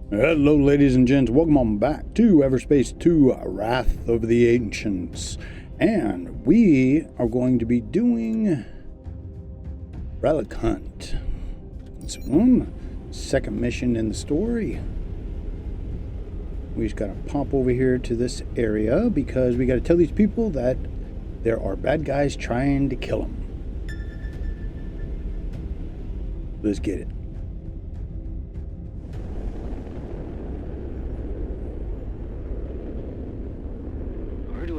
Hello ladies and gents, welcome on back to Everspace 2 Wrath of the Ancients. And we are going to be doing Relic Hunt. It's one second mission in the story. We just gotta pop over here to this area because we gotta tell these people that there are bad guys trying to kill them. Let's get it.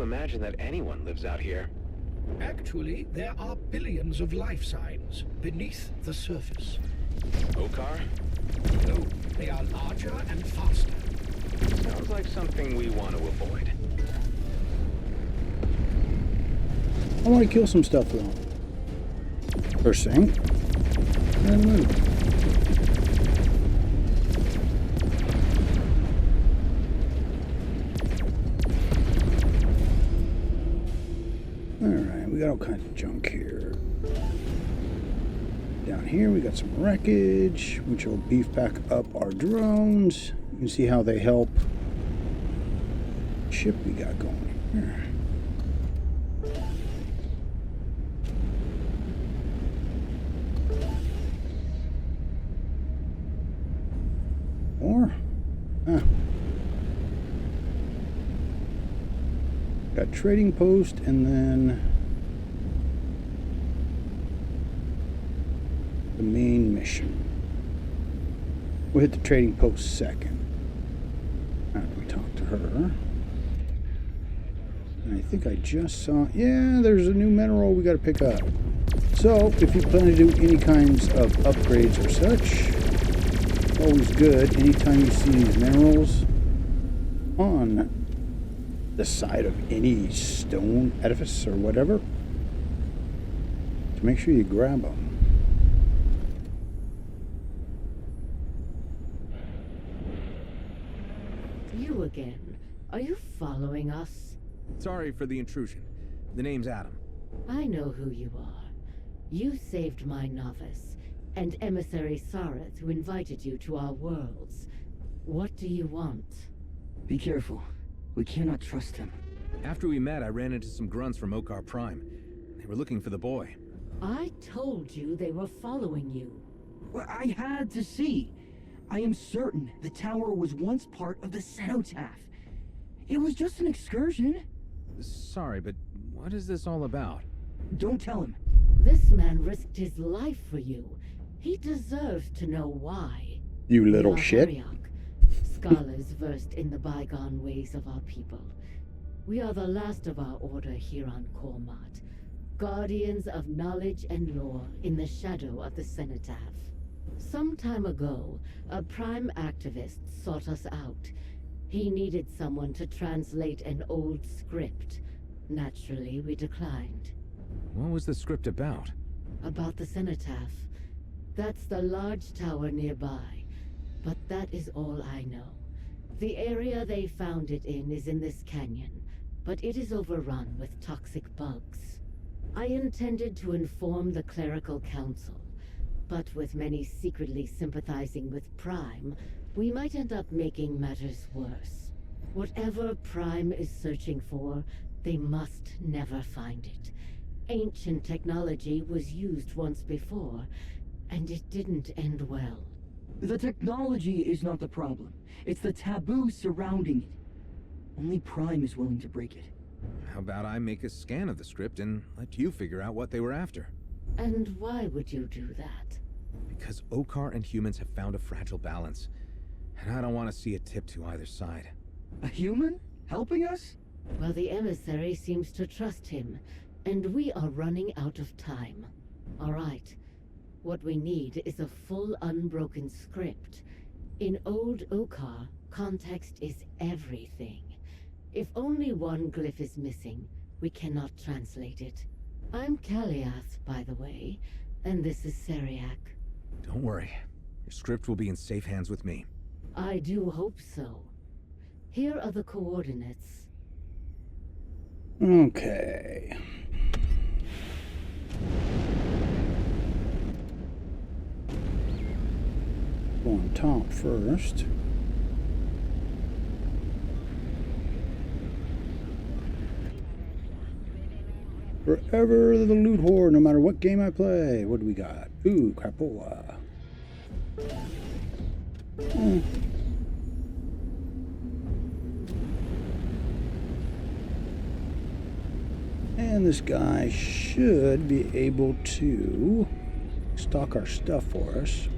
Imagine that anyone lives out here. Actually, there are billions of life signs beneath the surface. Okkar? No, they are larger and faster. Sounds like something we want to avoid. I want to kill some stuff though. First thing. And move. Alright, we got all kinds of junk here. Down here we got some wreckage, which will beef back up our drones. You can see how they help. Ship we got going here. Or got trading post and then the main mission. We'll hit the trading post second after we talk to her. And I think I just saw, yeah, there's a new mineral we got to pick up. So if you plan to do any kinds of upgrades or such, always good anytime you see these minerals on the side of any stone edifice or whatever, to make sure you grab them. You again. Are you following us? Sorry for the intrusion. The name's Adam. I know who you are. You saved my novice, and emissary Sareth, who invited you to our worlds. What do you want? Be careful. We cannot trust him. After we met, I ran into some grunts from Okkar Prime. They were looking for the boy. I told you they were following you. Well, I had to see. I am certain the tower was once part of the cenotaph. It was just an excursion. Sorry, but what is this all about? Don't tell him. This man risked his life for you. He deserves to know why. You little shit. Scholars versed in the bygone ways of our people. We are the last of our order here on Cormat, guardians of knowledge and lore in the shadow of the cenotaph. Some time ago, a Prime activist sought us out. He needed someone to translate an old script. Naturally, we declined. What was the script about? About the cenotaph. That's the large tower nearby. But that is all I know. The area they found it in is in this canyon, but it is overrun with toxic bugs. I intended to inform the clerical council, but with many secretly sympathizing with Prime, we might end up making matters worse. Whatever Prime is searching for, they must never find it. Ancient technology was used once before, and it didn't end well. The technology is not the problem. It's the taboo surrounding it. Only Prime is willing to break it. How about I make a scan of the script and let you figure out what they were after? And why would you do that? Because Okkar and humans have found a fragile balance, and I don't want to see it tip to either side. A human? Helping us? Well, the emissary seems to trust him, and we are running out of time. All right. What we need is a full unbroken script. In old Okkar, context is everything. If only one glyph is missing, we cannot translate it. I'm Kaliath, by the way, and this is Seriak. Don't worry. Your script will be in safe hands with me. I do hope so. Here are the coordinates. Okay. Go on top first. Forever the loot whore, no matter what game I play. What do we got? Ooh, crapola. And this guy should be able to stock our stuff for us.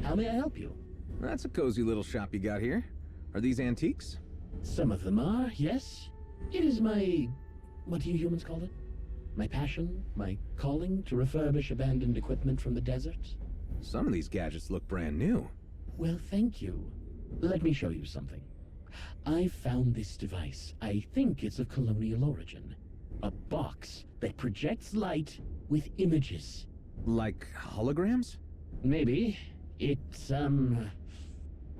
How may I help you? That's a cozy little shop you got here. Are these antiques? Some of them are, yes. It is my... what do you humans call it? My passion, my calling to refurbish abandoned equipment from the desert. Some of these gadgets look brand new. Well, thank you. Let me show you something. I found this device. I think it's of colonial origin. A box that projects light with images. Like holograms? Maybe. It's,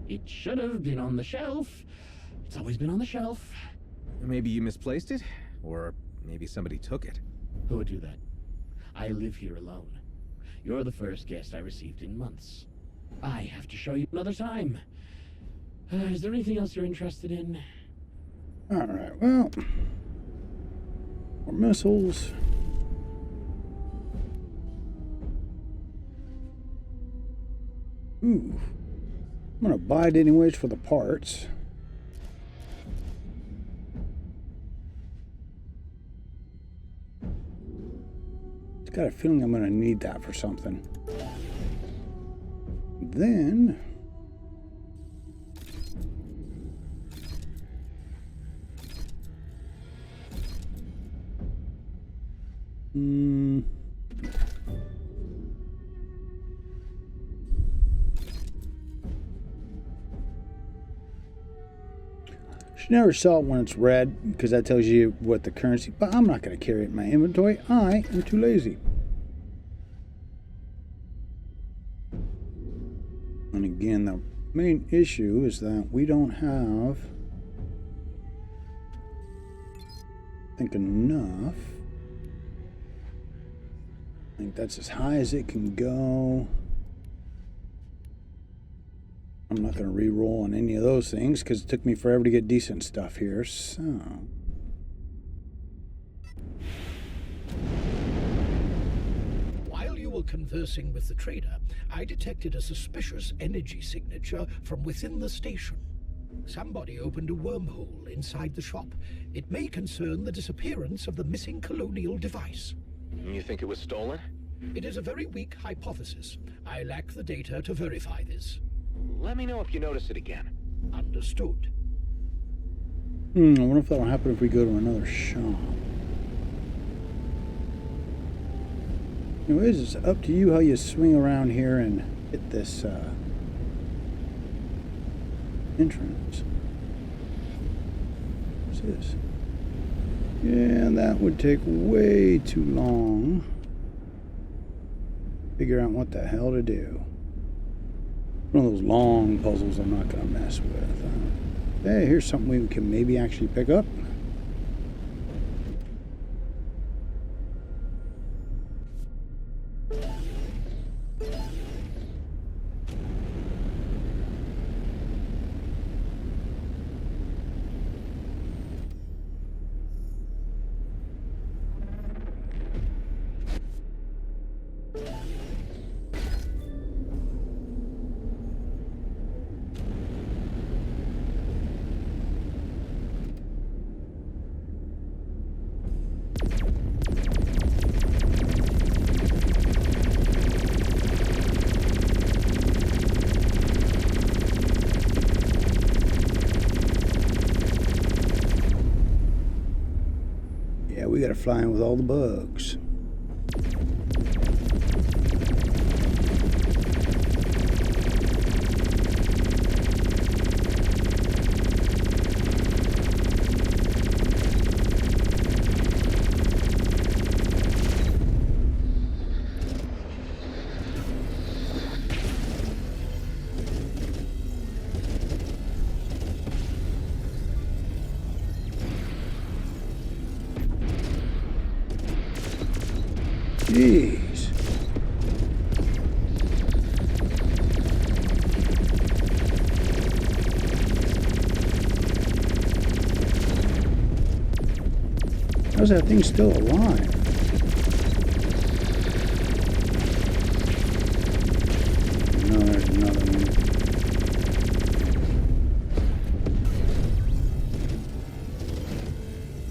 it should have been on the shelf. It's always been on the shelf. Maybe you misplaced it? Or maybe somebody took it. Who would do that? I live here alone. You're the first guest I received in months. I have to show you another time. Is there anything else you're interested in? Alright, well. More missiles. Ooh. I'm gonna buy it anyways for the parts. It's got a feeling I'm gonna need that for something. Then should never sell it when it's red, because that tells you what the currency, but I'm not going to carry it in my inventory. I am too lazy. And again, the main issue is that we don't have, I think, enough. I think that's as high as it can go. I'm not going to re-roll on any of those things because it took me forever to get decent stuff here, so... While you were conversing with the trader, I detected a suspicious energy signature from within the station. Somebody opened a wormhole inside the shop. It may concern the disappearance of the missing colonial device. You think it was stolen? It is a very weak hypothesis. I lack the data to verify this. Let me know if you notice it again. Understood. I wonder if that'll happen if we go to another shop. Anyways, it's up to you how you swing around here and hit this entrance. What's this? Yeah, that would take way too long. Figure out what the hell to do. One of those long puzzles I'm not going to mess with. Hey, here's something we can maybe actually pick up. We gotta fly in with all the bugs. Jeez. How's that thing still alive? No, there's another one.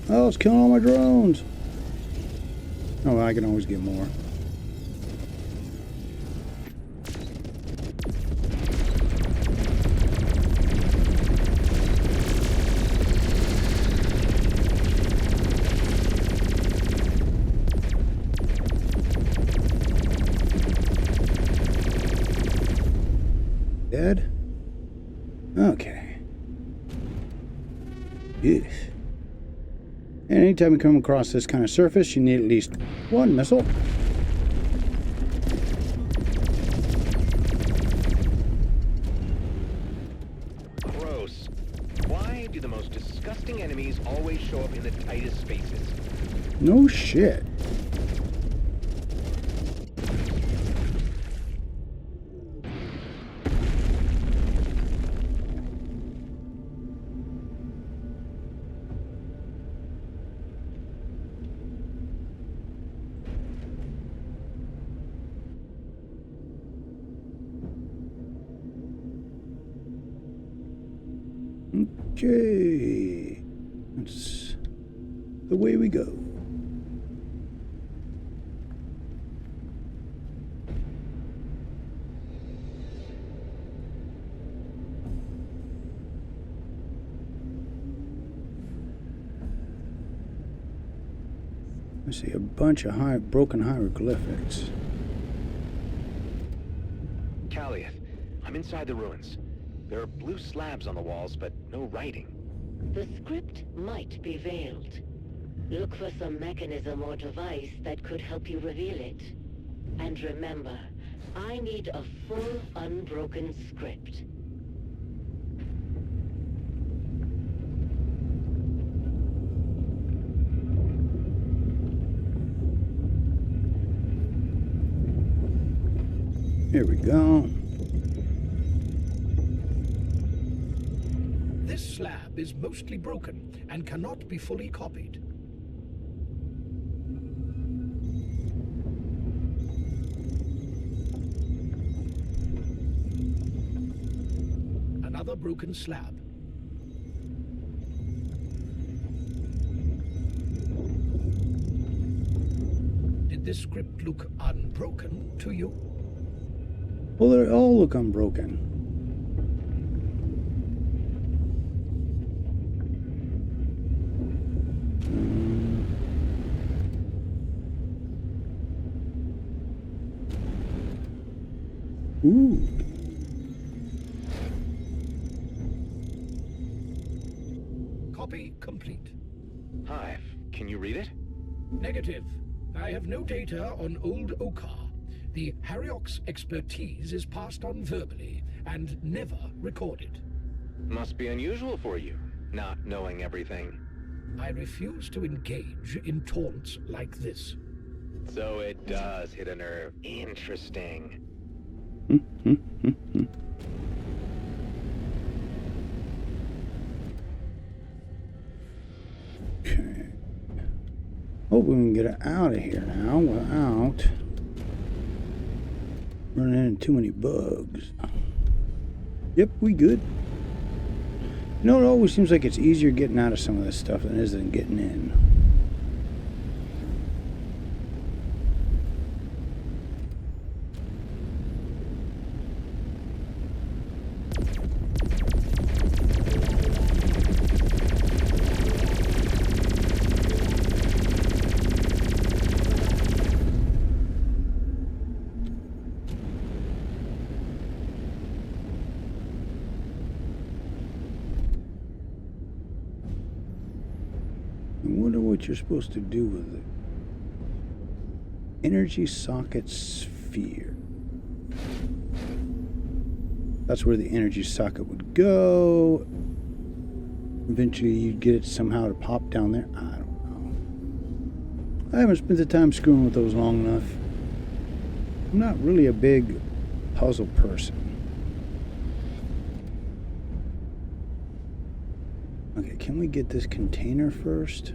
Oh, it's killing all my drones. Oh, I can always get more. Dead? Okay. Yes. And anytime you come across this kind of surface, you need at least one missile. Gross. Why do the most disgusting enemies always show up in the tightest spaces? No shit. Okay, that's the way we go. I see a bunch of broken hieroglyphics. Callieth, I'm inside the ruins. There are blue slabs on the walls, but no writing. The script might be veiled. Look for some mechanism or device that could help you reveal it. And remember, I need a full, unbroken script. Here we go. This slab is mostly broken and cannot be fully copied. Another broken slab. Did this script look unbroken to you? Well, they all look unbroken. Ooh. Copy complete. Hive, can you read it? Negative. I have no data on old Okkar. The Harriock's expertise is passed on verbally and never recorded. Must be unusual for you, not knowing everything. I refuse to engage in taunts like this. So it does hit a nerve. Interesting. Okay. Hope we can get it out of here now without running into too many bugs. Yep, we good. You know, it always seems like it's easier getting out of some of this stuff than it is than getting in. I wonder what you're supposed to do with it. Energy socket sphere. That's where the energy socket would go. Eventually you'd get it somehow to pop down there. I don't know. I haven't spent the time screwing with those long enough. I'm not really a big puzzle person. Okay, can we get this container first?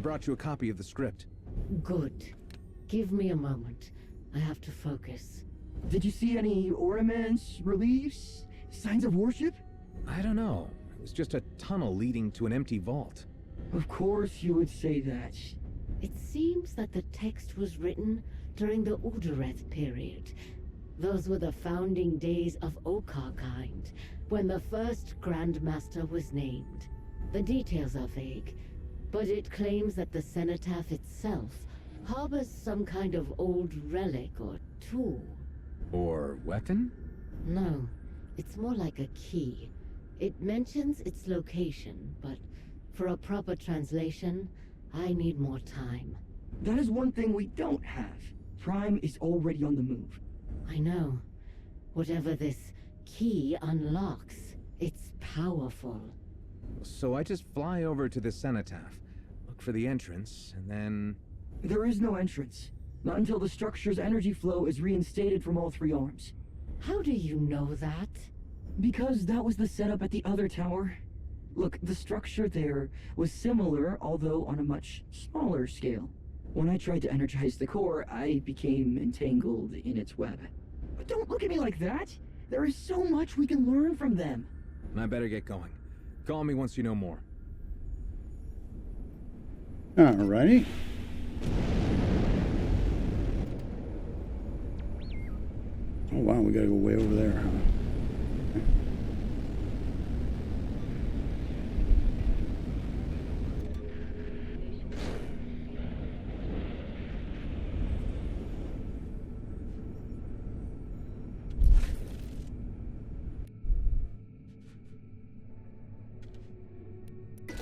brought you a copy of the script. Good. Give me a moment. I have to focus. Did you see any ornaments, reliefs, signs of worship? I don't know. It was just a tunnel leading to an empty vault. Of course you would say that. It seems that the text was written during the Udureth period. Those were the founding days of Okkar kind, when the first Grandmaster was named. The details are vague, but it claims that the cenotaph itself harbors some kind of old relic or tool. Or weapon? No, it's more like a key. It mentions its location, but for a proper translation, I need more time. That is one thing we don't have. Prime is already on the move. I know. Whatever this key unlocks, it's powerful. So I just fly over to the cenotaph, look for the entrance, and then... There is no entrance. Not until the structure's energy flow is reinstated from all three arms. How do you know that? Because that was the setup at the other tower. Look, the structure there was similar, although on a much smaller scale. When I tried to energize the core, I became entangled in its web. But don't look at me like that! There is so much we can learn from them! I better get going. Call me once you know more. Alrighty. Oh wow, we gotta go way over there, huh? Okay.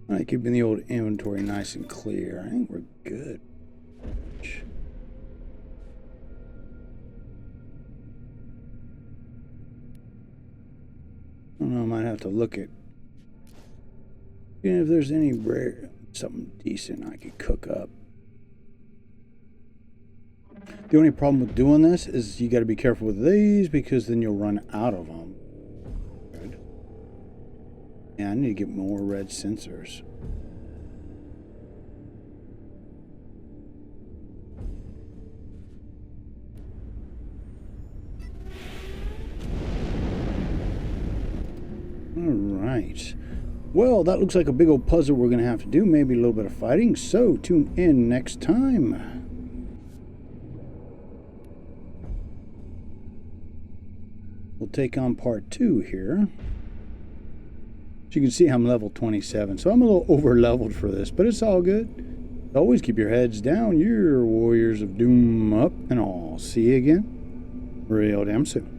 Alright, keeping the old inventory nice and clear. I think we're good. I don't know, I might have to look at if there's any rare something decent I could cook up. The only problem with doing this is you got to be careful with these because then you'll run out of them. Good. Yeah, I need to get more red sensors. Alright. Well, that looks like a big old puzzle we're going to have to do. Maybe a little bit of fighting. So, tune in next time. We'll take on part 2 here. As you can see, I'm level 27. So I'm a little over-leveled for this, but it's all good. Always keep your heads down. You're warriors of doom up and all. See you again real damn soon.